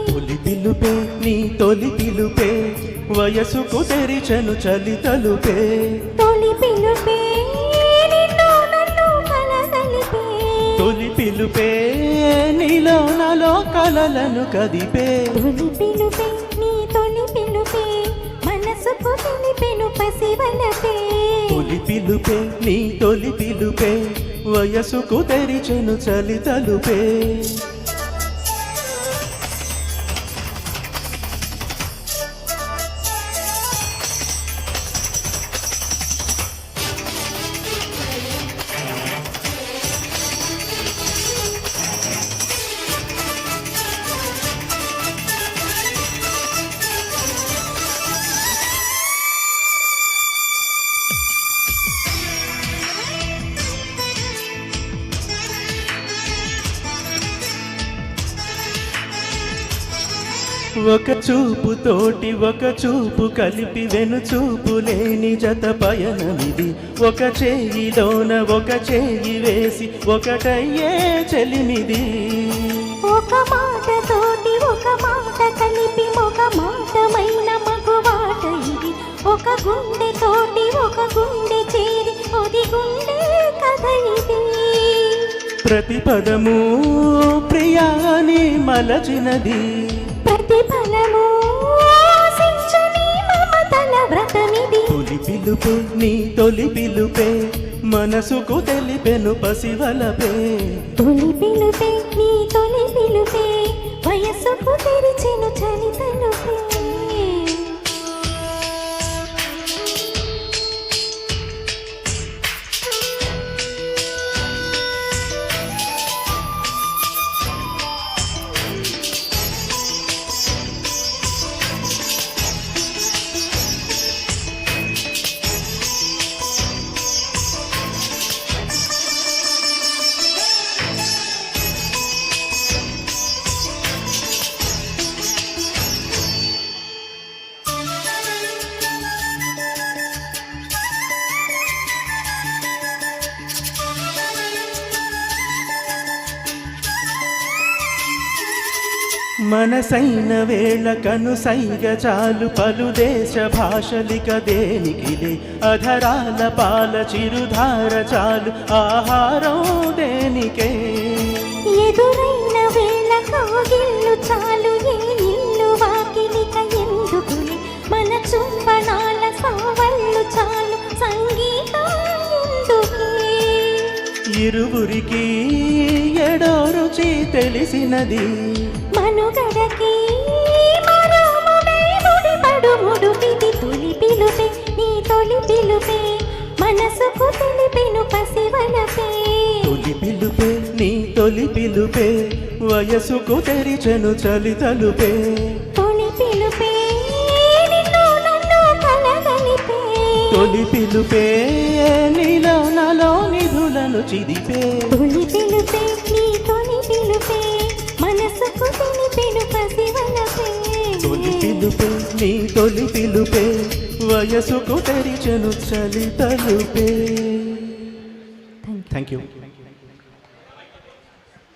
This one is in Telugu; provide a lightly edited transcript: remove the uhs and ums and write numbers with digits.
తొలి పిలుపే నీ తొలి పిలుపే వయసుకు తెరిచెను చలి తలుపే తొలి పిలుపే నిన్ను నన్ను కలగలిపే తొలి పిలుపే నీలో నాలో కలలను కదిపే తొలి పిలుపే నీ తొలి పిలుపే మనసుకు తెలిపెను పసివలపే తొలి పిలుపే నీ తొలి పిలుపే వయసుకు తెరిచెను చలి తలుపే ఒక చూపు తోటి ఒక చూపు కలిపి వెను చూపు లేని జత పయనమిది ఒక చేయిలోన ఒక చేయి వేసి ఒకటయ్యే చెలిమిది ఒక మాట తోటి ఒక మాట కలిపి ఒక మాటమైన మగువాట ఇది ఒక గుండె తోటి ఒక గుండె చేరి ఒది గుండె కథ ఇది ప్రతి పదము ప్రియాని మలచినది ప్రతిఫలము ఆశించని మమతల వ్రతమిది తొలి పిలుపే నీ తొలి పిలుపే మనసుకు తెలిపెను పసివలపే తొలి పిలుపే నీ తొలి పిలుపే వయసుకు తెరిచెను చలి తలుపే మనసైన వేళ కనుసైగ చాలు పలు దేశ భాషలిక దేనికిలే అధరాల పాల చిరుధార చాలు ఆహారం దేనికే ఎదురైన వేళ కౌగిల్లు చాలు ఏ ఇల్లు వాకిలిక ఎందుకులే మన చుంబనాల సావళ్ళు చాలు సంగీతం ఎందుకే ఇరువురికి ఎడో రుచి తెలిసినది మనుగడకి మరోముడై ముడిపడు ముడుపిది తొలి పిలుపే నీ తొలి పిలుపే మనసుకు తెలిపెను పసివలపే తొలి పిలుపే నీ తొలి పిలుపే వయసుకు తెరిచెను చలి తలుపే తొలి పిలుపే నిన్ను నన్ను కలగలిపే తొలి పిలుపే నీలో నాలో నిధులను చిదిపే తొలి పిలుపే నీ తొలి పిలుపే మనసుకు తెలిపెను పసివలపే తొలి పిలుపే నీ తొలి పిలుపే వయసుకు తెరిచెను చలి తలుపే థ్యాంక్ యూ